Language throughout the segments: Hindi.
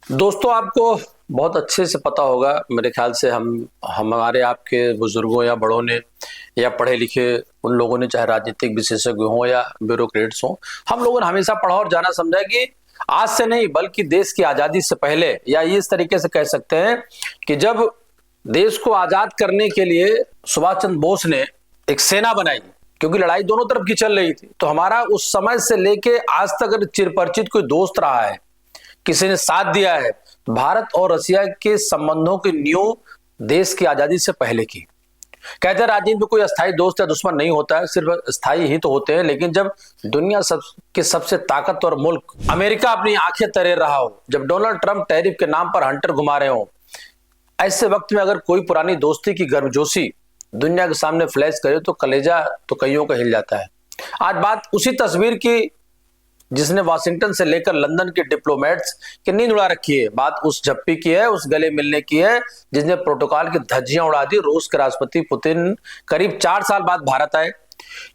दोस्तों, आपको बहुत अच्छे से पता होगा, मेरे ख्याल से हमारे आपके बुजुर्गों या बड़ों ने या पढ़े लिखे उन लोगों ने, चाहे राजनीतिक विशेषज्ञ हों या ब्यूरोक्रेट्स हों, हम लोगों ने हमेशा पढ़ा और जाना समझा कि आज से नहीं बल्कि देश की आजादी से पहले, या इस तरीके से कह सकते हैं कि जब देश को आजाद करने के लिए सुभाष चंद्र बोस ने एक सेना बनाई, क्योंकि लड़ाई दोनों तरफ की चल रही थी, तो हमारा उस समय से लेके आज तक अगर चिरपरिचित कोई दोस्त रहा है, किसी ने साथ दिया है, भारत और रसिया के संबंधों की नींव देश की आजादी से पहले की। कहते हैं राजनीति में कोई अस्थायी दोस्त या दुश्मन नहीं होता है, सिर्फ स्थायी ही तो होते हैं। लेकिन जब दुनिया के सबसे ताकतवर मुल्क अमेरिका अपनी आंखें तरे रहा हो, जब डोनाल्ड ट्रंप टैरिफ के नाम पर हंटर घुमा रहे हो, ऐसे वक्त में अगर कोई पुरानी दोस्ती की गर्मजोशी दुनिया के सामने फ्लैश करे तो कलेजा तो कईयों का हिल जाता है। आज बात उसी तस्वीर की जिसने वाशिंगटन से लेकर लंदन के डिप्लोमेट्स की नींद उड़ा रखी है। बात उस झप्पी की है, उस गले मिलने की है जिसने प्रोटोकॉल की धज्जियां उड़ा दी। रूस के राष्ट्रपति पुतिन करीब 4 साल बाद भारत आए।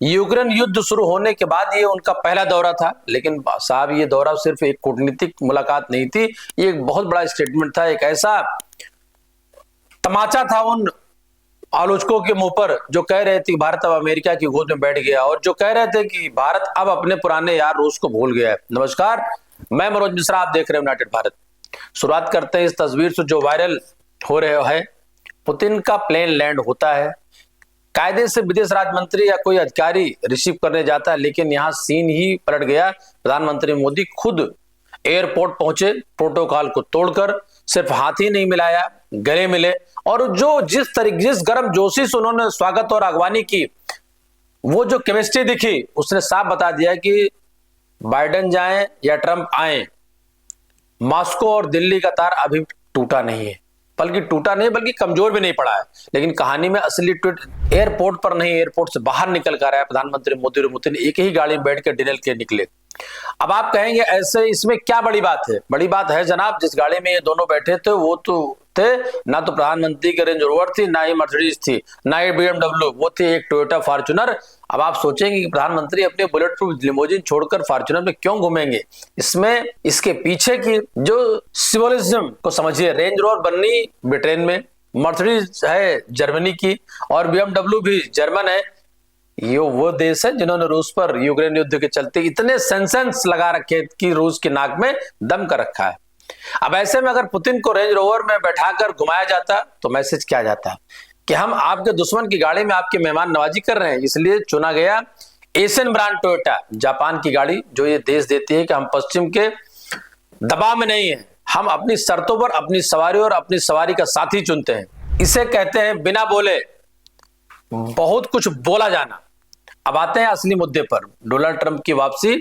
यूक्रेन युद्ध शुरू होने के बाद ये उनका पहला दौरा था, लेकिन साहब ये दौरा सिर्फ एक कूटनीतिक मुलाकात नहीं थी, ये एक बहुत बड़ा स्टेटमेंट था। एक ऐसा तमाचा था उन आलोचकों के मुंह पर जो कह रहे थे कि भारत अब अमेरिका की गोद में बैठ गया, और जो कह रहे थे कि भारत अब अपने पुराने यार रूस को भूल गया है। नमस्कार, मैं मनोज मिश्रा, आप देख रहे हैं यूनाइटेड भारत। शुरुआत करते हैं इस तस्वीर से जो वायरल हो रहे है। पुतिन का प्लेन लैंड होता है, कायदे से विदेश राज्य मंत्री या कोई अधिकारी रिसीव करने जाता है, लेकिन यहाँ सीन ही पलट गया। प्रधानमंत्री मोदी खुद एयरपोर्ट पहुंचे, प्रोटोकॉल को तोड़कर। सिर्फ हाथ ही नहीं मिलाया, गले मिले, और जिस गर्म जोशी से उन्होंने स्वागत और अगवानी की, वो जो केमिस्ट्री दिखी, उसने साफ बता दिया कि बाइडेन जाएं या ट्रंप आए, मॉस्को और दिल्ली का तार अभी टूटा नहीं है, बल्कि कमजोर भी नहीं पड़ा है। लेकिन कहानी में असली ट्विट एयरपोर्ट पर नहीं, एयरपोर्ट से बाहर निकल कर आया। प्रधानमंत्री मोदी और पुतिन एक ही गाड़ी में बैठ कर डिनर के निकले। अब आप कहेंगे ऐसे इसमें क्या बड़ी बात है? बड़ी बात है जनाब, जिस गाड़ी में ये दोनों बैठे थे वो तो थे ना तो प्रधानमंत्री की रेंज रोवर थी, ना ही मर्सिडीज थी, ना ही बीएमडब्ल्यू, वो थी एक टोयोटा फॉर्च्यूनर। अब आप सोचेंगे कि प्रधानमंत्री अपने बुलेट प्रूफ लिमोजिन छोड़कर फॉर्च्यूनर में क्यों घूमेंगे? इसमें इसके पीछे की जो सिंबोलिज्म को समझिए। रेंज रोवर बनी ब्रिटेन में, मर्सिडीज है जर्मनी की, और बीएमडब्ल्यू भी जर्मन है। ये वो देश है जिन्होंने रूस पर यूक्रेन युद्ध के चलते इतने सेंसेंस लगा रखे कि रूस की नाक में दम कर रखा है। अब ऐसे में अगर पुतिन को रेंज रोवर में बैठाकर घुमाया जाता तो मैसेज क्या जाता कि हम आपके दुश्मन की गाड़ी में आपकी मेहमान नवाजी कर रहे हैं। इसलिए चुना गया एशियन ब्रांड टोयोटा, जापान की गाड़ी, जो ये देश देती है कि हम पश्चिम के दबाव में नहीं है, हम अपनी शर्तों पर अपनी सवारी और अपनी सवारी का साथी चुनते हैं। इसे कहते हैं बिना बोले बहुत कुछ बोला जाना। अब आते हैं असली मुद्दे पर, डोनाल्ड ट्रंप की वापसी।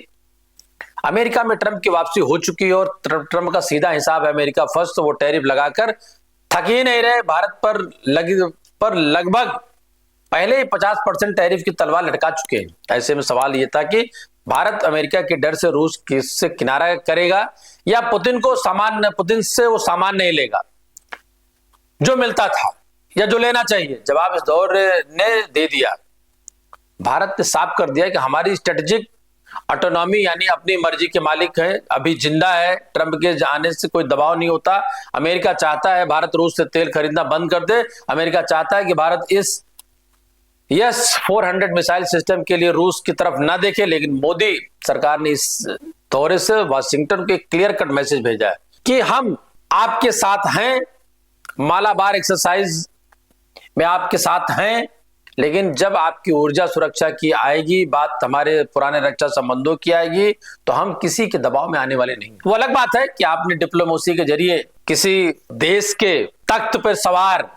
अमेरिका में ट्रंप की वापसी हो चुकी है और ट्रंप का सीधा हिसाब है अमेरिका फर्स्ट। वो टैरिफ लगाकर थक ही नहीं रहे, भारत पर लगभग पहले ही 50% टैरिफ की तलवार लटका चुके हैं। ऐसे में सवाल ये था कि भारत अमेरिका के डर से रूस से किनारा करेगा या पुतिन से वो सामान नहीं लेगा जो मिलता था या जो लेना चाहिए। जवाब इस दौर ने दे दिया। भारत ने साफ कर दिया कि हमारी स्ट्रेटेजिक ऑटोनॉमी यानी अपनी मर्जी के मालिक है, अभी जिंदा है। ट्रंप के आने से कोई दबाव नहीं होता। अमेरिका चाहता है भारत रूस से तेल खरीदना बंद कर दे। अमेरिका चाहता है कि भारत इस S-400 मिसाइल सिस्टम के लिए रूस की तरफ ना देखे। लेकिन मोदी सरकार ने इस दौरे से वाशिंगटन को एक क्लियर कट मैसेज भेजा है कि हम आपके साथ हैं, मालाबार एक्सरसाइज में आपके साथ हैं, लेकिन जब आपकी ऊर्जा सुरक्षा की आएगी, बात हमारे पुराने रक्षा संबंधों की आएगी, तो हम किसी के दबाव में आने वाले नहीं। वो अलग बात है कि आपने डिप्लोमेसी के जरिए किसी देश के तख्त पर सवार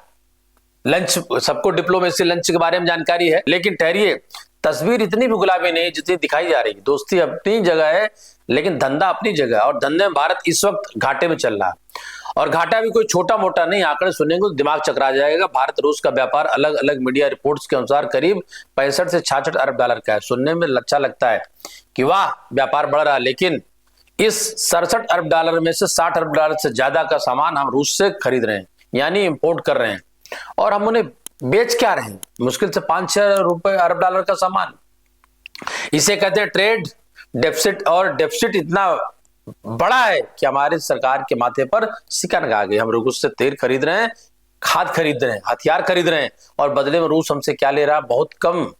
लंच, सबको डिप्लोमेसी लंच के बारे में जानकारी है, लेकिन ठहरिए, तस्वीर इतनी भी गुलाबी नहीं जितनी दिखाई जा रही। दोस्ती अपनी जगह है लेकिन धंधा अपनी जगह है, और धंधे में भारत इस वक्त घाटे में चल रहा है। और घाटा भी कोई छोटा मोटा नहीं, आंकड़े सुनेंगे तो दिमाग चकरा जाएगा। भारत रूस का व्यापार अलग अलग मीडिया रिपोर्ट्स के अनुसार करीब 65 से 66 अरब डॉलर का है। सुनने में अच्छा लगता है कि वाह व्यापार बढ़ रहा है, लेकिन इस 67 अरब डॉलर में से 60 अरब डॉलर से ज्यादा का सामान हम रूस से खरीद रहे हैं, यानी इंपोर्ट कर रहे हैं, और हम उन्हें बेच क्या रहे हैं? मुश्किल से 5-6 रुपए अरब डॉलर का सामान। इसे कहते हैं ट्रेड डेफिसिट, और डेफिसिट इतना बड़ा है कि हमारी सरकार के माथे पर शिकन आ गई। हम रूस से तेल खरीद रहे हैं, खाद खरीद रहे हैं, हथियार खरीद रहे हैं, और बदले में रूस हमसे क्या ले रहा है? बहुत कम।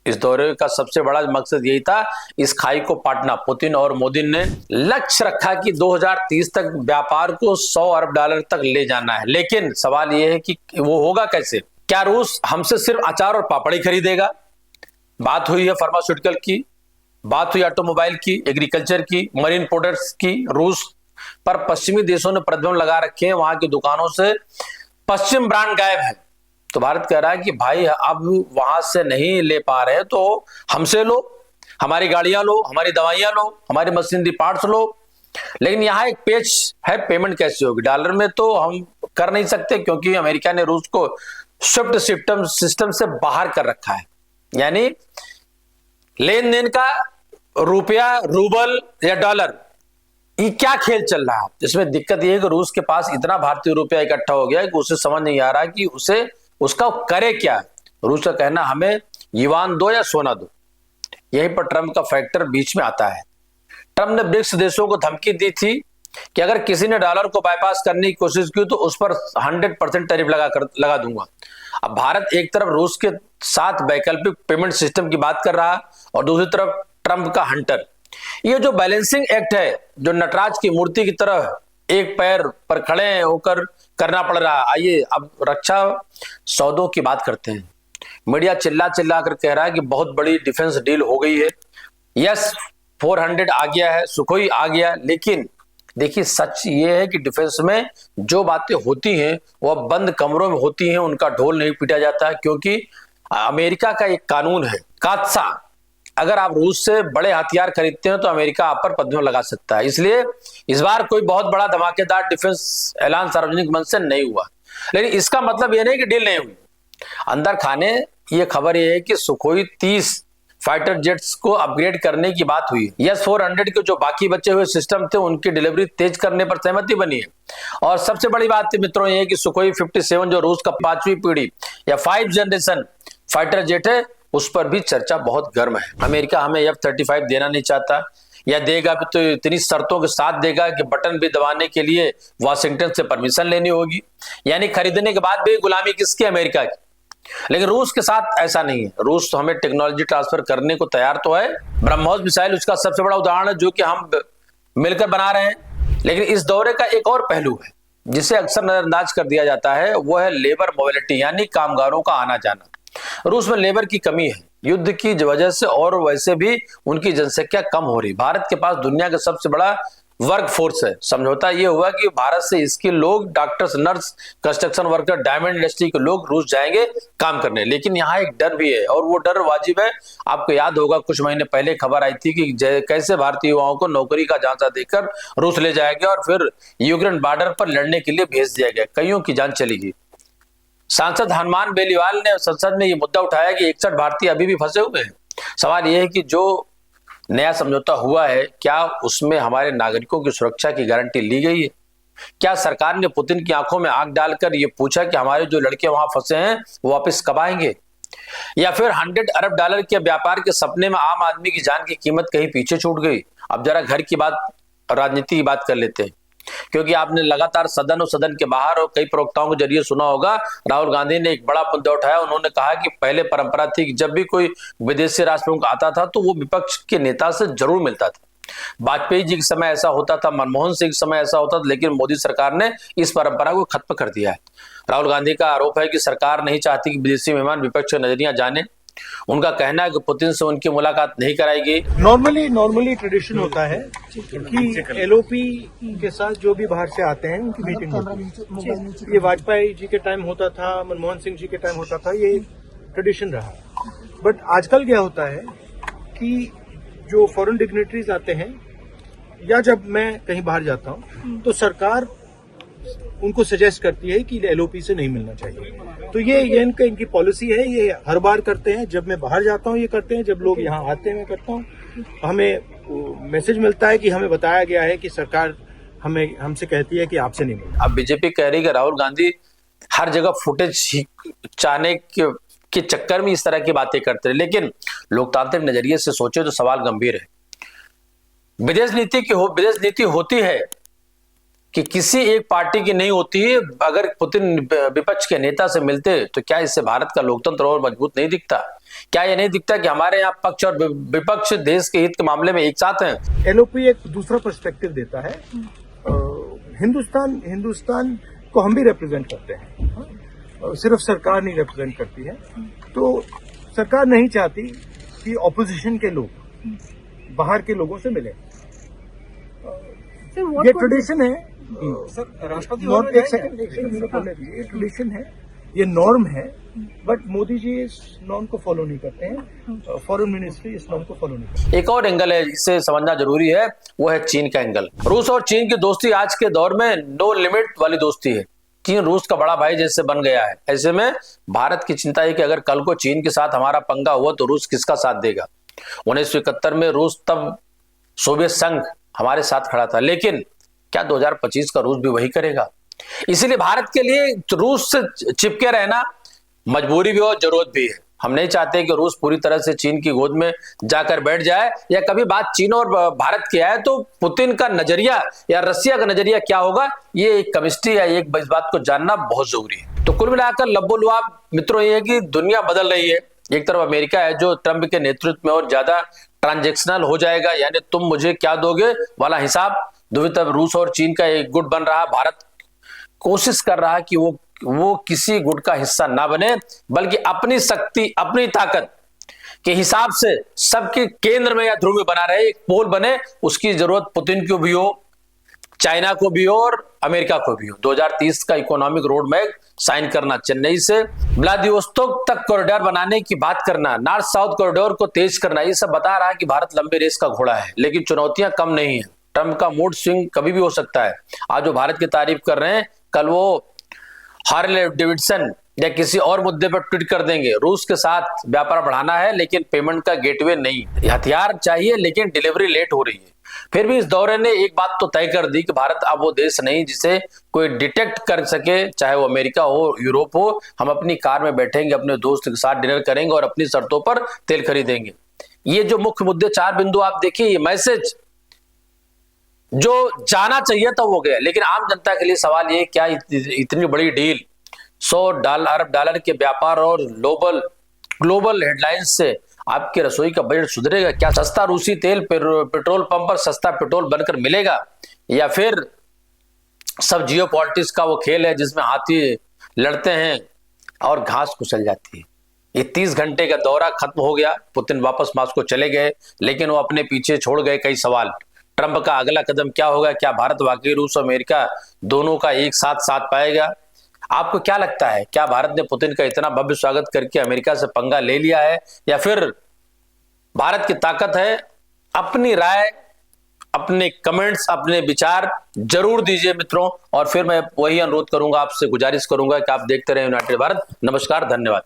इस दौरे का सबसे बड़ा मकसद यही था, इस खाई को पाटना। पुतिन और मोदी ने लक्ष्य रखा कि 2030 तक व्यापार को $100 अरब तक ले जाना है। लेकिन सवाल यह है कि वो होगा कैसे? क्या रूस हमसे सिर्फ अचार और पापड़ ही खरीदेगा? बात हुई है फार्मास्यूटिकल की, बात हुई ऑटोमोबाइल की, एग्रीकल्चर की, मरीन प्रोडक्ट्स की। रूस पर पश्चिमी देशों ने प्रतिबंध लगा रखे हैं, वहां की दुकानों से पश्चिम ब्रांड गायब है। तो भारत कह रहा है कि भाई अब वहां से नहीं ले पा रहे तो हमसे लो, हमारी गाड़ियां लो, हमारी दवाइयां लो, हमारी मशीनरी पार्ट्स लो। लेकिन यहाँ एक पेच है, पेमेंट कैसे होगी? डॉलर में तो हम कर नहीं सकते, क्योंकि अमेरिका ने रूस को स्विफ्ट सिस्टम से बाहर कर रखा है। यानी लेन देन का रुपया, रूबल या डॉलर, ये क्या खेल चल रहा है? इसमें दिक्कत यह है कि रूस के पास इतना भारतीय रुपया इकट्ठा हो गया है कि उसे समझ नहीं आ रहा कि उसे उसका करे क्या। रूस का कहना हमें युवान दो या सोना दो। यहीं पर ट्रंप का फैक्टर बीच में आता है। ट्रंप ने ब्रिक्स देशों को धमकी दी थी कि अगर किसी ने डॉलर को बाईपास करने की कोशिश की तो उस पर 100% टैरिफ लगा दूंगा। अब भारत एक तरफ रूस के साथ वैकल्पिक पेमेंट सिस्टम की बात कर रहा है और दूसरी तरफ ट्रंप का हंटर। ये जो बैलेंसिंग एक्ट है, जो नटराज की मूर्ति की तरह एक पैर पर खड़े होकर करना पड़ रहा है। आइए अब रक्षा सौदों की बात करते हैं। मीडिया चिल्ला चिल्ला कर कह रहा है कि बहुत बड़ी डिफेंस डील हो गई है। यस, 400 आ गया है, सुखोई आ गया। लेकिन देखिए, सच ये है कि डिफेंस में जो बातें होती हैं वह बंद कमरों में होती हैं, उनका ढोल नहीं पीटा जाता है। क्योंकि अमेरिका का एक कानून है, कात्सा, अगर आप रूस से बड़े हथियार खरीदते हैं तो अमेरिका आप पर प्रतिबंध लगा सकता है। इसलिए इस बार कोई बहुत बड़ा धमाकेदार डिफेंस ऐलान सार्वजनिक मंच से नहीं हुआ। लेकिन इसका मतलब यह नहीं कि डील नहीं हुई। अंदर खाने ये खबर यह है कि सुखोई 30 फाइटर जेट्स को अपग्रेड करने की बात हुई। यस 400 के जो बाकी बचे हुए सिस्टम थे उनकी डिलीवरी तेज करने पर सहमति बनी है। और सबसे बड़ी बात मित्रों ये है कि सुखोई 57 जो रूस का 5वीं पीढ़ी या 5 जनरेशन फाइटर जेट है, उस पर भी चर्चा बहुत गर्म है। अमेरिका हमें F-35 देना नहीं चाहता, या देगा भी तो इतनी शर्तों के साथ देगा कि बटन भी दबाने के लिए वाशिंगटन से परमिशन लेनी होगी। यानी खरीदने के बाद भी गुलामी किसकी? अमेरिका की। लेकिन रूस के साथ ऐसा नहीं है। रूस तो हमें टेक्नोलॉजी ट्रांसफर करने को तैयार तो है। ब्रह्मोस मिसाइल उसका सबसे बड़ा उदाहरण है, जो कि हम मिलकर बना रहे हैं। लेकिन इस दौरे का एक और पहलू है जिसे अक्सर नजरअंदाज कर दिया जाता है, वो है लेबर मोबिलिटी, यानी कामगारों का आना जाना। रूस में लेबर की कमी है, युद्ध की वजह से, और वैसे भी उनकी जनसंख्या कम हो रही। भारत के पास दुनिया का सबसे बड़ा वर्क फोर्स है। समझौता ये हुआ कि भारत से इसके लोग, doctors, nurse, construction worker, diamond industry के लोग रूस जाएंगे काम करने। लेकिन यहाँ एक डर भी है, और वो डर वाजिब है। आपको याद होगा कुछ महीने पहले खबर आई थी कि कैसे भारतीय युवाओं को नौकरी का झांसा देकर रूस ले जाया गया और फिर यूक्रेन बॉर्डर पर लड़ने के लिए भेज दिया गया। कईयों की जान चली गई। सांसद हनुमान बेनीवाल ने संसद में यह मुद्दा उठाया कि 61 भारतीय अभी भी फंसे हुए हैं। सवाल यह है कि जो नया समझौता हुआ है, क्या उसमें हमारे नागरिकों की सुरक्षा की गारंटी ली गई है? क्या सरकार ने पुतिन की आंखों में आंख डालकर यह पूछा कि हमारे जो लड़के वहां फंसे हैं वो वापस कब आएंगे? या फिर $100 अरब के व्यापार के सपने में आम आदमी की जान की कीमत कहीं पीछे छूट गई? अब जरा घर की बात, राजनीति की बात कर लेते हैं। क्योंकि आपने लगातार सदन और सदन के बाहर और कई प्रवक्ताओं के जरिए सुना होगा, राहुल गांधी ने एक बड़ा मुद्दा उठाया। उन्होंने कहा कि पहले परंपरा थी कि जब भी कोई विदेशी राष्ट्र प्रमुख आता था तो वो विपक्ष के नेता से जरूर मिलता था। वाजपेयी जी के समय ऐसा होता था, मनमोहन सिंह के समय ऐसा होता था, लेकिन मोदी सरकार ने इस परंपरा को खत्म कर दिया है। राहुल गांधी का आरोप है कि सरकार नहीं चाहती कि विदेशी मेहमान विपक्ष की नजरियां जाने। उनका कहना है कि पुतिन से उनकी मुलाकात नहीं कराएगी। नॉर्मली ट्रेडिशन होता है कि एलओपी के साथ जो भी बाहर से आते हैं उनकी मीटिंग होती है। ये वाजपेयी जी के टाइम होता था, मनमोहन सिंह जी के टाइम होता था, ये ट्रेडिशन रहा। बट आजकल क्या होता है कि जो फॉरेन डिग्नेटरीज आते हैं, या जब मैं कहीं बाहर जाता हूं तो सरकार उनको सजेस्ट करती है कि एलओपी से नहीं मिलना चाहिए। तो ये इनकी पॉलिसी है। ये हर बार करते हैं, जब मैं बाहर जाता हूँ ये करते हैं, जब लोग यहाँ आते हैं मैं करता हूँ। हमें मैसेज मिलता है कि हमें बताया गया है कि सरकार हमसे कहती है कि आपसे नहीं मिलना। अब बीजेपी कह रही है कि राहुल गांधी हर जगह फुटेज चाहने के चक्कर में इस तरह की बातें करते हैं। लेकिन लोकतांत्रिक नजरिए से सोचे तो सवाल गंभीर है। विदेश नीति होती है कि किसी एक पार्टी की नहीं होती है। अगर पुतिन विपक्ष के नेता से मिलते तो क्या इससे भारत का लोकतंत्र और मजबूत नहीं दिखता? क्या ये नहीं दिखता कि हमारे यहाँ पक्ष और विपक्ष देश के हित के मामले में एक साथ हैं? एलओपी एक दूसरा पर्सपेक्टिव देता है। हिंदुस्तान को हम भी रिप्रेजेंट करते हैं, सिर्फ सरकार नहीं रिप्रेजेंट करती है। तो सरकार नहीं चाहती कि ऑपोजिशन के लोग बाहर के लोगों से मिले। ये ट्रेडिशन है सर, राष्ट्रपति एक सेकंड ये ट्रेडिशन है, ये नॉर्म है, बट मोदी जी इस नॉर्म को फॉलो नहीं करते हैं, फॉरेन मिनिस्ट्री इस नॉर्म को फॉलो नहीं करती। एक और एंगल है, इसे समझना जरूरी है, वो है चीन का एंगल। रूस और चीन की दोस्ती आज के दौर में नो लिमिट वाली दोस्ती है। चीन रूस का बड़ा भाई जैसे बन गया है। ऐसे में भारत की चिंता है कि अगर कल को चीन के साथ हमारा पंगा हुआ तो रूस किसका साथ देगा? 1971 में रूस, तब सोवियत संघ हमारे साथ खड़ा था, लेकिन क्या 2025 का रूस भी वही करेगा? इसीलिए भारत के लिए रूस से चिपके रहना मजबूरी भी और जरूरत भी है। हम नहीं चाहते कि रूस पूरी तरह से चीन की गोद में जाकर बैठ जाए, या कभी बात चीन और भारत की आए तो पुतिन का नजरिया या रसिया का नजरिया क्या होगा, ये एक केमिस्ट्री है, एक इस बात को जानना बहुत जरूरी है। तो कुल मिलाकर लब्बो-लुआब मित्रों ये है कि दुनिया बदल रही है। एक तरफ अमेरिका है जो ट्रंप के नेतृत्व में और ज्यादा ट्रांजेक्शनल हो जाएगा, यानी तुम मुझे क्या दोगे वाला हिसाब। दूसरी तरफ रूस और चीन का एक गुट बन रहा। भारत कोशिश कर रहा है कि वो किसी गुट का हिस्सा ना बने, बल्कि अपनी शक्ति, अपनी ताकत के हिसाब से सबके केंद्र में या ध्रुव में बना रहे, एक पोल बने। उसकी जरूरत पुतिन को भी हो, चाइना को भी हो और अमेरिका को भी हो। 2030 का इकोनॉमिक रोड मैप साइन करना, चेन्नई से व्लादिवोस्तोक तक कॉरिडोर बनाने की बात करना, नॉर्थ साउथ कॉरिडोर को तेज करना, ये सब बता रहा है कि भारत लंबे रेस का घोड़ा है। लेकिन चुनौतियां कम नहीं है। ट्रंप का मूड स्विंग कभी भी हो सकता है। आज वो भारत की तारीफ कर रहे हैं, कल वो हार्ले डेविडसन या किसी और मुद्दे पर ट्वीट कर देंगे। रूस के साथ व्यापार बढ़ाना है, लेकिन पेमेंट का गेटवे नहीं। हथियार चाहिए लेकिन डिलीवरी लेट हो रही है। फिर भी इस दौरे ने एक बात तो तय कर दी कि भारत अब वो देश नहीं जिसे कोई डिटेक्ट कर सके, चाहे वो अमेरिका हो, यूरोप हो। हम अपनी कार में बैठेंगे, अपने दोस्त के साथ डिनर करेंगे और अपनी शर्तों पर तेल खरीदेंगे। ये जो मुख्य मुद्दे 4 बिंदु आप देखिए, ये मैसेज जो जाना चाहिए था वो गया। लेकिन आम जनता के लिए सवाल ये, क्या इतनी बड़ी डील, $100 अरब डॉलर के व्यापार और ग्लोबल हेडलाइंस से आपके रसोई का बजट सुधरेगा? क्या सस्ता रूसी तेल पेट्रोल पंप पर सस्ता पेट्रोल बनकर मिलेगा, या फिर सब जियो पॉलिटिक्स का वो खेल है जिसमें हाथी लड़ते हैं और घास कुचल जाती है? ये 30 घंटे का दौरा खत्म हो गया। पुतिन वापस मॉस्को चले गए, लेकिन वो अपने पीछे छोड़ गए कई सवाल। ट्रंप का अगला कदम क्या होगा? क्या भारत वाकई रूस और अमेरिका दोनों का एक साथ पाएगा? आपको क्या लगता है, क्या भारत ने पुतिन का इतना भव्य स्वागत करके अमेरिका से पंगा ले लिया है, या फिर भारत की ताकत है? अपनी राय, अपने कमेंट्स, अपने विचार जरूर दीजिए मित्रों। और फिर मैं वही अनुरोध करूंगा, आपसे गुजारिश करूंगा कि आप देखते रहे यूनाइटेड भारत। नमस्कार, धन्यवाद।